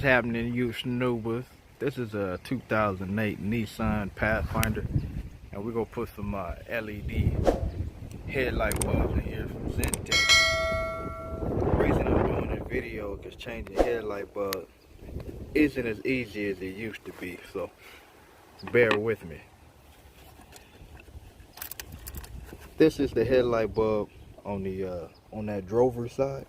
happening, you snoobers? This is a 2008 Nissan Pathfinder, and we're gonna put some LED headlight bulbs in here from Xentec. The reason I'm doing this video is changing headlight bulbs isn't as easy as it used to be, so bear with me. This is the headlight bulb on the on that drover side.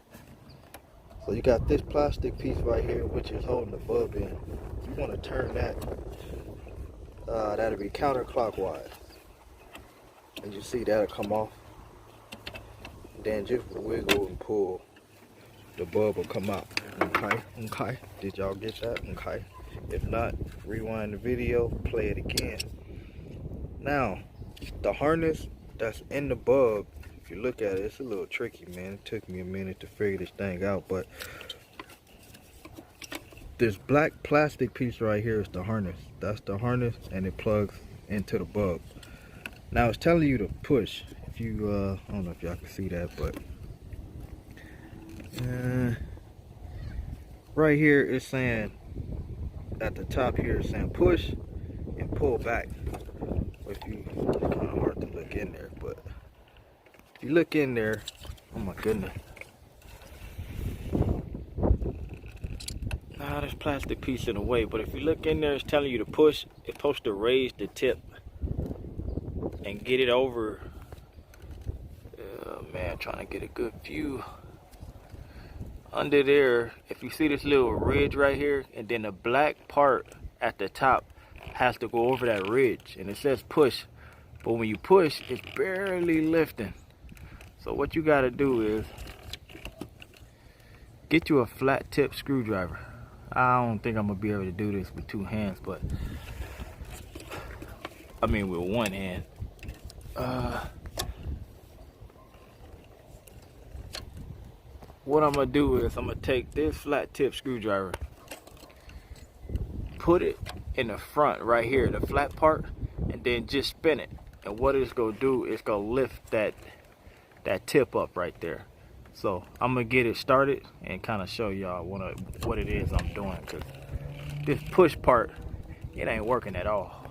So you got this plastic piece right here, which is holding the bulb in. You want to turn that. That'll be counterclockwise, and you see that'll come off. Then just wiggle and pull. The bulb will come out. Okay. Did y'all get that? Okay. If not, rewind the video, play it again. Now, the harness that's in the bulb, if you look at it, it's a little tricky, man. It took me a minute to figure this thing out, but this black plastic piece right here is the harness. That's the harness, and it plugs into the bulb. Now it's telling you to push. If you, I don't know if y'all can see that, but right here it's saying, at the top here it's saying push and pull back. If you, it's kind of hard to look in there, but if you look in there, oh my goodness. Nah, there's plastic piece in the way, but if you look in there, it's telling you to push. It's supposed to raise the tip and get it over. Man, trying to get a good view. Under there, if you see this little ridge right here, and then the black part at the top has to go over that ridge, and it says push, but when you push, it's barely lifting. So what you got to do is get you a flat tip screwdriver. I don't think I'm gonna be able to do this with two hands, but I mean with one hand. What I'm gonna do is I'm gonna take this flat tip screwdriver, put it in the front right here, the flat part, and then just spin it. And what it's gonna do is gonna lift that tip up right there. So I'm gonna get it started and kind of show y'all what it is I'm doing, because this push part, it ain't working at all.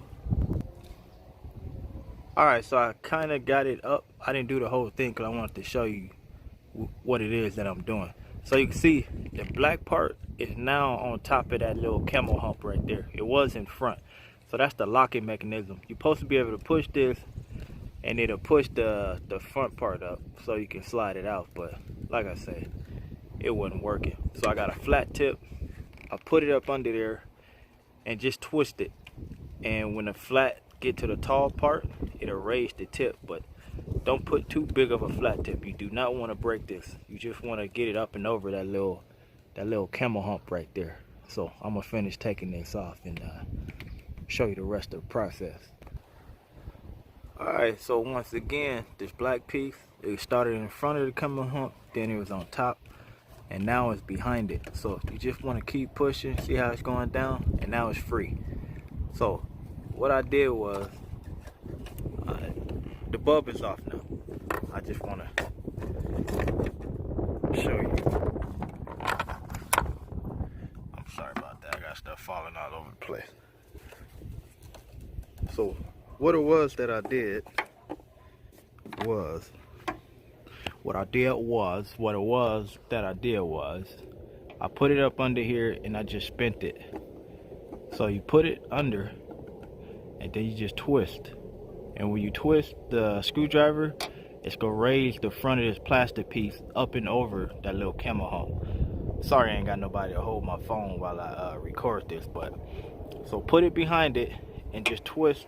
Alright, so I kind of got it up. I didn't do the whole thing because I wanted to show you what it is that I'm doing. So you can see the black part is now on top of that little camel hump right there. It was in front. So that's the locking mechanism. You're supposed to be able to push this, and it'll push the front part up so you can slide it out, but like I said, it wasn't working. So I got a flat tip, I put it up under there and just twist it, and when the flat get to the tall part, it'll raise the tip. But don't put too big of a flat tip. You do not want to break this. You just want to get it up and over that little camel hump right there. So I'm gonna finish taking this off and show you the rest of the process. Alright, so once again, this black piece, it started in front of the camel hump, then it was on top, and now it's behind it. So you just want to keep pushing, see how it's going down, and now it's free. So what I did was, the bulb is off now. I just want to show you. I'm sorry about that, I got stuff falling all over the place. So what it was that I did was, I put it up under here and I just spent it. So you put it under and then you just twist. And when you twist the screwdriver, it's gonna raise the front of this plastic piece up and over that little camel hump. Sorry I ain't got nobody to hold my phone while I record this, but so put it behind it and just twist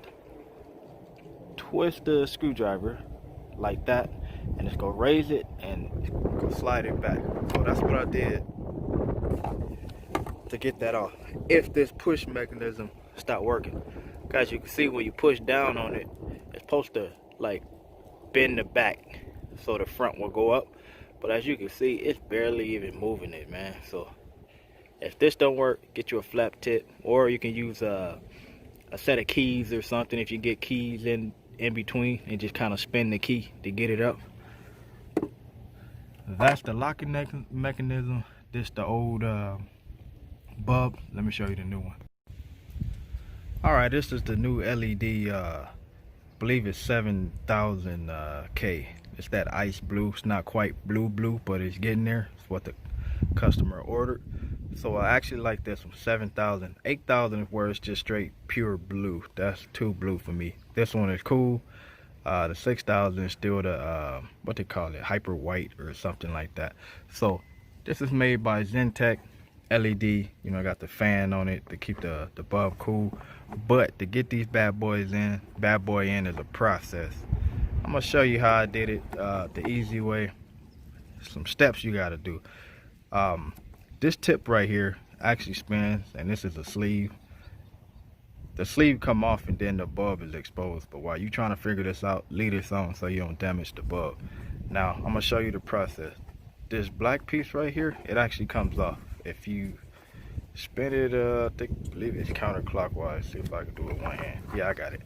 the screwdriver like that, and it's gonna raise it and go slide it back. So that's what I did to get that off. If this push mechanism stopped working, guys, you can see when you push down on it, it's supposed to like bend the back so the front will go up, but as you can see, it's barely even moving it, man. So if this don't work, get you a flat tip, or you can use a set of keys or something if you get keys in between, and just kind of spin the key to get it up. That's the locking mechanism. This the old bulb. Let me show you the new one. Alright, this is the new LED, believe it's 7000 K. It's that ice blue. It's not quite blue, but it's getting there. It's what the customer ordered. So I actually like this one, 7000. 8000 is where it's just straight pure blue. That's too blue for me. This one is cool. The 6000 is still the what they call it, hyper white or something like that. So this is made by Xentec LED. You know, I got the fan on it to keep the bulb cool. But to get these bad boy in is a process. I'm gonna show you how I did it the easy way. Some steps you gotta do. This tip right here actually spins, and this is a sleeve. The sleeve come off and then the bulb is exposed. But while you trying to figure this out, leave this on so you don't damage the bulb. Now I'm gonna show you the process. This black piece right here, it actually comes off. If you spin it, I believe it's counterclockwise. See if I can do it with one hand. Yeah, I got it.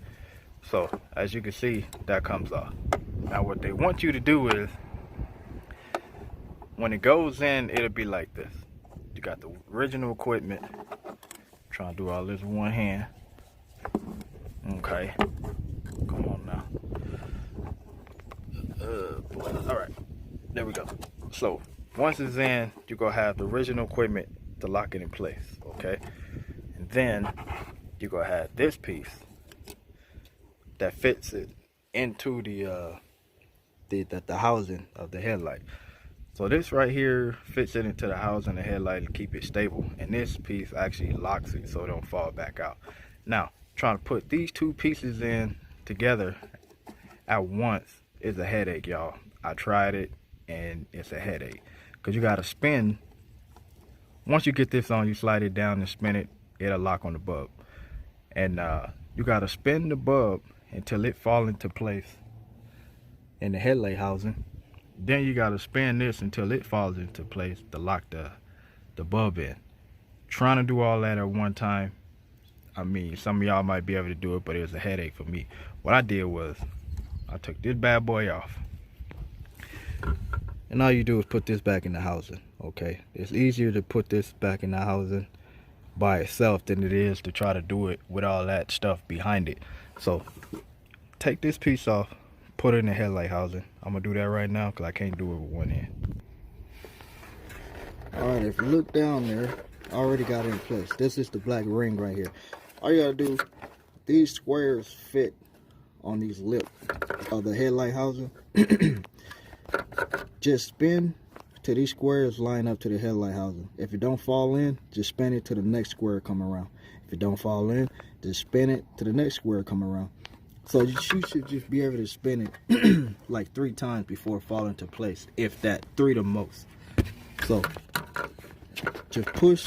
So as you can see, that comes off. Now what they want you to do is, when it goes in, it'll be like this. You got the original equipment. Trying to do all this with one hand. Okay, come on now. All right, there we go. So once it's in, you're gonna have the original equipment to lock it in place. Okay, and then you're gonna have this piece that fits it into the housing of the headlight. So this right here fits it into the housing of the headlight to keep it stable, and this piece actually locks it so it don't fall back out. Now, trying to put these two pieces in together at once is a headache, y'all. I tried it and it's a headache because you got to spin. Once you get this on, you slide it down and spin it, it'll lock on the bulb. And you got to spin the bulb until it falls into place in the headlight housing. Then you got to spin this until it falls into place to lock the bulb in. Trying to do all that at one time, I mean, some of y'all might be able to do it, but it was a headache for me. What I did was, I took this bad boy off. And all you do is put this back in the housing, okay? It's easier to put this back in the housing by itself than it is to try to do it with all that stuff behind it. So, take this piece off, put it in the headlight housing. I'm gonna do that right now because I can't do it with one hand. Alright, if you look down there, I already got it in place. This is the black ring right here. All you gotta do, these squares fit on these lips of the headlight housing. Just spin till these squares line up to the headlight housing. If it don't fall in, just spin it to the next square come around. If it don't fall in, just spin it to the next square come around. So you should just be able to spin it like 3 times before it fall into place, if that, 3 the most. So just push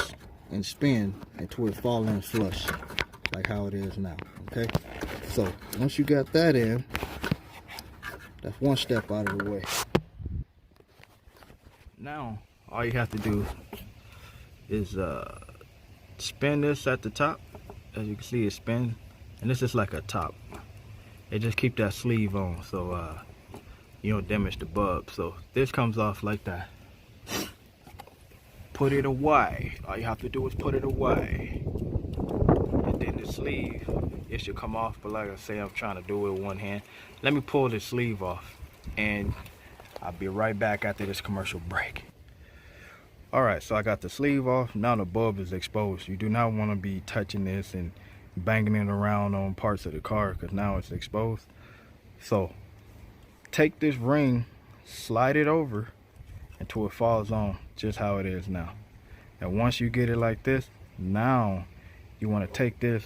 and spin until it fall in flush, like how it is now. Okay, so once you got that in, that's one step out of the way. Now all you have to do is spin this at the top. As you can see, it spins, and this is like a top. It just keep that sleeve on so you don't damage the bulb. So this comes off like that. Put it away. All you have to do is put it away. And then the sleeve, it should come off, but like I say, I'm trying to do it with one hand. Let me pull the sleeve off, and I'll be right back after this commercial break. Alright, so I got the sleeve off. Now the bulb is exposed. You do not want to be touching this and banging it around on parts of the car because now it's exposed. So take this ring, slide it over until it falls on just how it is now. And once you get it like this, now you want to take this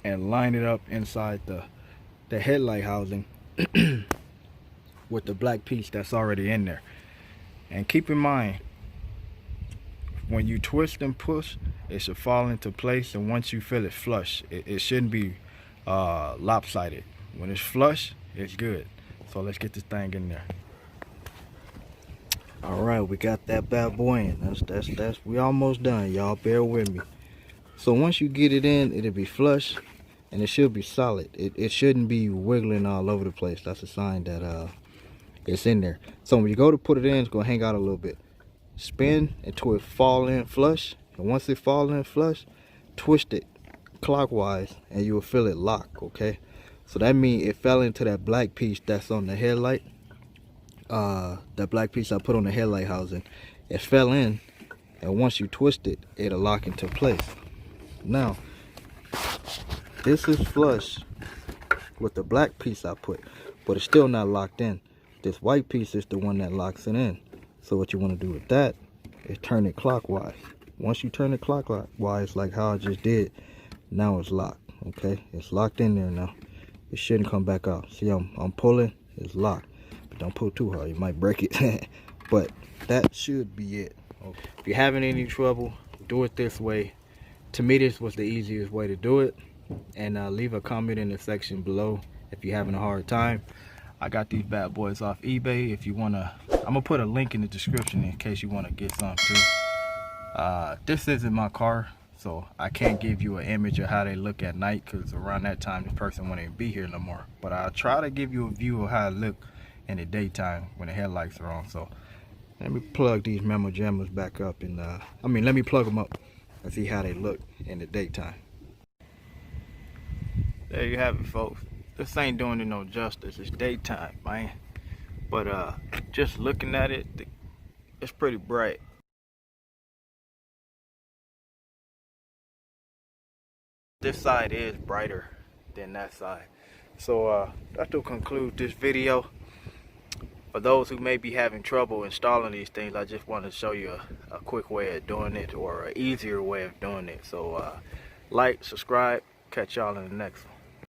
and line it up inside the headlight housing with the black piece that's already in there. And keep in mind, when you twist and push, it should fall into place, and once you feel it flush, it shouldn't be lopsided. When it's flush, it's good. So let's get this thing in there. All right, we got that bad boy in. That's we almost done, y'all. Bear with me. So once you get it in, it'll be flush, and it should be solid. It shouldn't be wiggling all over the place. That's a sign that it's in there. So when you go to put it in, it's gonna hang out a little bit. Spin until it fall in flush, And once it falls in flush, twist it clockwise and you will feel it lock. Okay, so that means it fell into that black piece that's on the headlight. That black piece I put on the headlight housing, it fell in, and once you twist it, it'll lock into place. Now this is flush with the black piece I put, but it's still not locked in. This white piece is the one that locks it in. So what you want to do with that is turn it clockwise. Once you turn it clockwise, like how I just did, now it's locked. Okay, it's locked in there now. It shouldn't come back out. See, I'm pulling, it's locked. But don't pull too hard, you might break it. But that should be it. Okay. If you're having any trouble, do it this way. To me, this was the easiest way to do it. And leave a comment in the section below if you're having a hard time. I got these bad boys off eBay. If you wanna, I'm gonna put a link in the description in case you wanna get some too. This isn't my car, so I can't give you an image of how they look at night, because around that time this person won't even be here no more. But I'll try to give you a view of how it look in the daytime when the headlights are on. So let me plug these memo jammers back up, and let me plug them up and see how they look in the daytime. There you have it, folks. This ain't doing it no justice. It's daytime, man. But just looking at it, it's pretty bright. This side is brighter than that side. So that will conclude this video. For those who may be having trouble installing these things, I just want to show you a quick way of doing it, or an easier way of doing it. So like, subscribe, catch y'all in the next one.